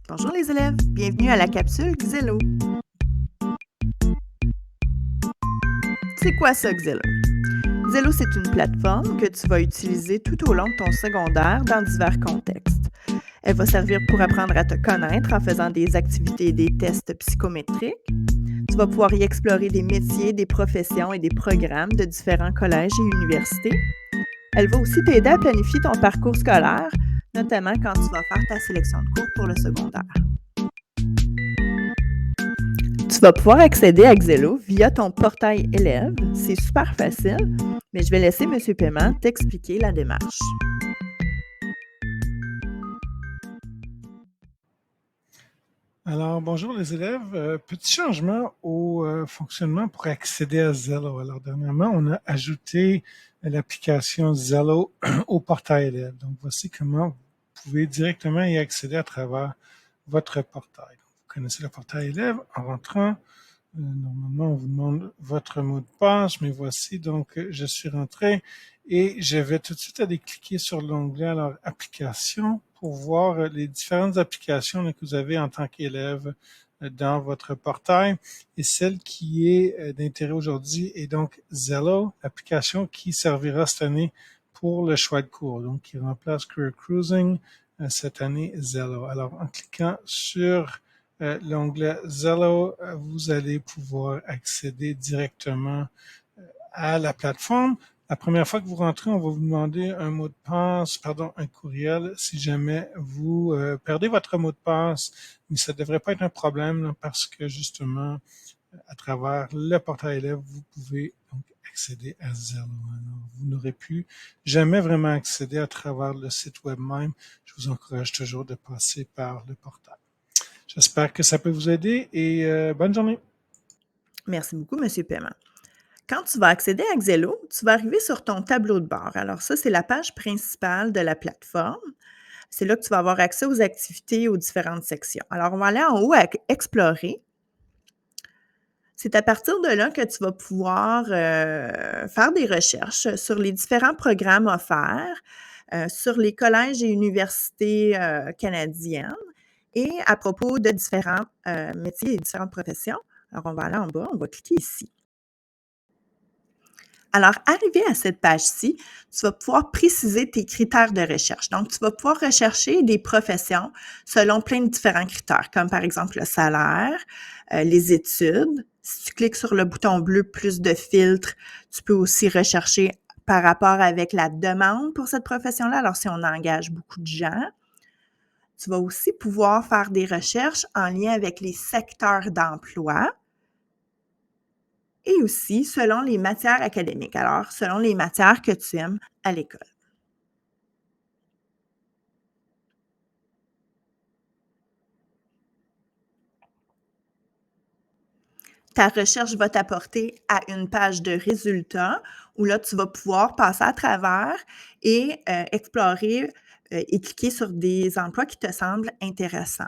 Bonjour les élèves, bienvenue à la capsule Xello. C'est quoi ça Xello? Xello, c'est une plateforme que tu vas utiliser tout au long de ton secondaire dans divers contextes. Elle va servir pour apprendre à te connaître en faisant des activités et des tests psychométriques. Tu vas pouvoir y explorer des métiers, des professions et des programmes de différents collèges et universités. Elle va aussi t'aider à planifier ton parcours scolaire, notamment quand tu vas faire ta sélection de cours pour le secondaire. Tu vas pouvoir accéder à Xello via ton portail élève. C'est super facile, mais je vais laisser M. Paiement t'expliquer la démarche. Alors, bonjour les élèves. Petit changement au fonctionnement pour accéder à Zello. Alors, dernièrement, on a ajouté l'application Zello au portail élève. Donc, voici comment vous pouvez directement y accéder à travers votre portail. Donc, vous connaissez le portail élève en rentrant. Normalement, on vous demande votre mot de passe, mais voici, donc, je suis rentré et je vais tout de suite aller cliquer sur l'onglet alors applications pour voir les différentes applications que vous avez en tant qu'élève dans votre portail. Et celle qui est d'intérêt aujourd'hui est donc Zello, l'application qui servira cette année pour le choix de cours, donc qui remplace Career Cruising cette année Zello. Alors, en cliquant sur l'onglet Zello, vous allez pouvoir accéder directement à la plateforme. La première fois que vous rentrez, on va vous demander un mot de passe, un courriel, si jamais vous perdez votre mot de passe, mais ça ne devrait pas être un problème là, parce que justement, à travers le portail élève, vous pouvez donc accéder à Zello. Alors, vous n'aurez plus jamais vraiment accéder à travers le site web même. Je vous encourage toujours de passer par le portail. J'espère que ça peut vous aider et bonne journée. Merci beaucoup, M. Paiement. Quand tu vas accéder à Xello, tu vas arriver sur ton tableau de bord. Alors ça, c'est la page principale de la plateforme. C'est là que tu vas avoir accès aux activités et aux différentes sections. Alors, on va aller en haut à Explorer. C'est à partir de là que tu vas pouvoir faire des recherches sur les différents programmes offerts, sur les collèges et universités canadiennes et à propos de différents métiers et différentes professions. Alors, on va aller en bas, on va cliquer ici. Alors, arrivé à cette page-ci, tu vas pouvoir préciser tes critères de recherche. Donc, tu vas pouvoir rechercher des professions selon plein de différents critères, comme par exemple le salaire, les études. Si tu cliques sur le bouton bleu plus de filtres, tu peux aussi rechercher par rapport avec la demande pour cette profession-là. Alors, si on engage beaucoup de gens, tu vas aussi pouvoir faire des recherches en lien avec les secteurs d'emploi et aussi selon les matières académiques, alors selon les matières que tu aimes à l'école. Ta recherche va t'apporter à une page de résultats où là, tu vas pouvoir passer à travers et explorer et cliquer sur des emplois qui te semblent intéressants.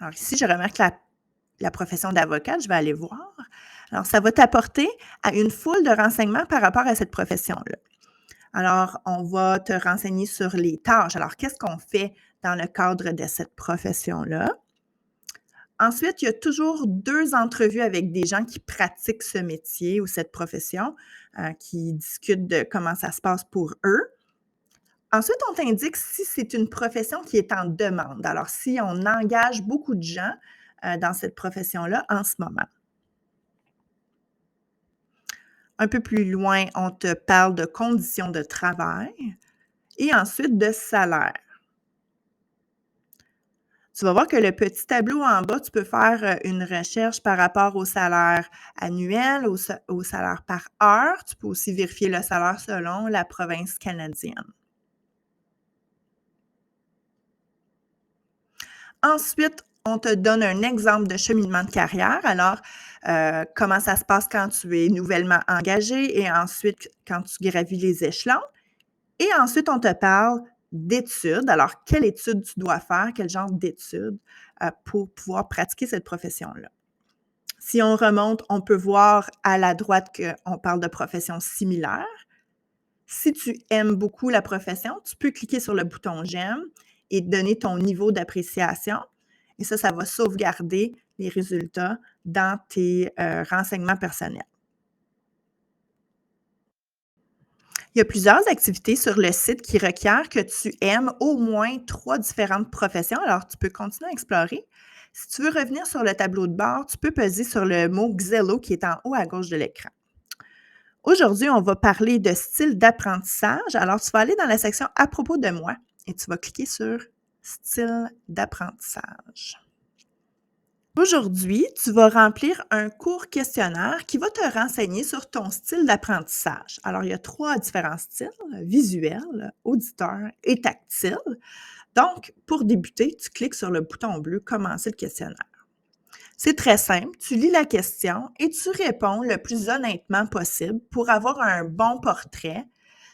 Alors ici, je remarque la profession d'avocat, je vais aller voir. Alors, ça va t'apporter à une foule de renseignements par rapport à cette profession-là. Alors, on va te renseigner sur les tâches. Alors, qu'est-ce qu'on fait dans le cadre de cette profession-là? Ensuite, il y a toujours 2 entrevues avec des gens qui pratiquent ce métier ou cette profession, qui discutent de comment ça se passe pour eux. Ensuite, on t'indique si c'est une profession qui est en demande. Alors, si on engage beaucoup de gens, dans cette profession-là en ce moment. Un peu plus loin, on te parle de conditions de travail et ensuite de salaire. Tu vas voir que le petit tableau en bas, tu peux faire une recherche par rapport au salaire annuel, au salaire par heure. Tu peux aussi vérifier le salaire selon la province canadienne. Ensuite, on te donne un exemple de cheminement de carrière. Alors, comment ça se passe quand tu es nouvellement engagé et ensuite quand tu gravis les échelons. Et ensuite, on te parle d'études. Alors, quelle étude tu dois faire, quel genre d'études pour pouvoir pratiquer cette profession-là. Si on remonte, on peut voir à la droite qu'on parle de professions similaires. Si tu aimes beaucoup la profession, tu peux cliquer sur le bouton «J'aime» et donner ton niveau d'appréciation et ça va sauvegarder les résultats dans tes, renseignements personnels. Il y a plusieurs activités sur le site qui requièrent que tu aimes au moins 3 différentes professions, alors tu peux continuer à explorer. Si tu veux revenir sur le tableau de bord, tu peux peser sur le mot Xello qui est en haut à gauche de l'écran. Aujourd'hui, on va parler de style d'apprentissage. Alors, tu vas aller dans la section «À propos de moi» et tu vas cliquer sur «Style d'apprentissage». Aujourd'hui, tu vas remplir un court questionnaire qui va te renseigner sur ton style d'apprentissage. Alors, il y a 3 différents styles: visuel, auditeur et tactile. Donc, pour débuter, tu cliques sur le bouton bleu «Commencer le questionnaire». C'est très simple, tu lis la question et tu réponds le plus honnêtement possible pour avoir un bon portrait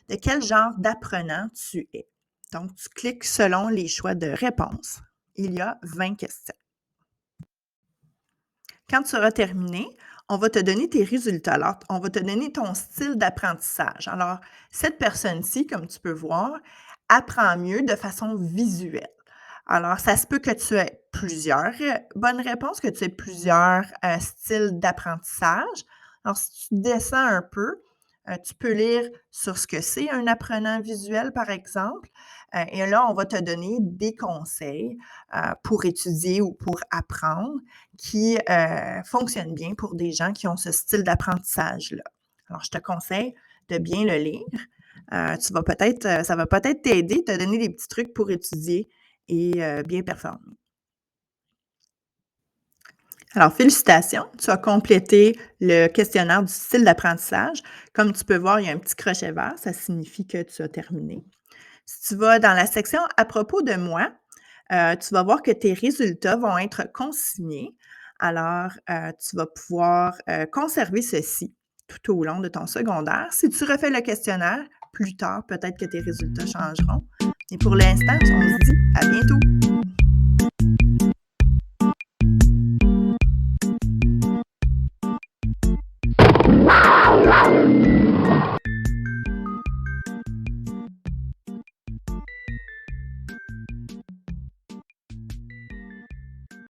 de quel genre d'apprenant tu es. Donc, tu cliques selon les choix de réponse. Il y a 20 questions. Quand tu auras terminé, on va te donner tes résultats. Alors, on va te donner ton style d'apprentissage. Alors, cette personne-ci, comme tu peux voir, apprend mieux de façon visuelle. Alors, ça se peut que tu aies plusieurs bonnes réponses, que tu aies plusieurs styles d'apprentissage. Alors, si tu descends un peu, tu peux lire sur ce que c'est un apprenant visuel, par exemple. Et là, on va te donner des conseils pour étudier ou pour apprendre qui fonctionnent bien pour des gens qui ont ce style d'apprentissage-là. Alors, je te conseille de bien le lire. Ça va peut-être t'aider, te donner des petits trucs pour étudier et bien performer. Alors, félicitations, tu as complété le questionnaire du style d'apprentissage. Comme tu peux voir, il y a un petit crochet vert, ça signifie que tu as terminé. Si tu vas dans la section «À propos de moi», tu vas voir que tes résultats vont être consignés. Alors, tu vas pouvoir, conserver ceci tout au long de ton secondaire. Si tu refais le questionnaire plus tard, peut-être que tes résultats changeront. Et pour l'instant, on se dit à bientôt!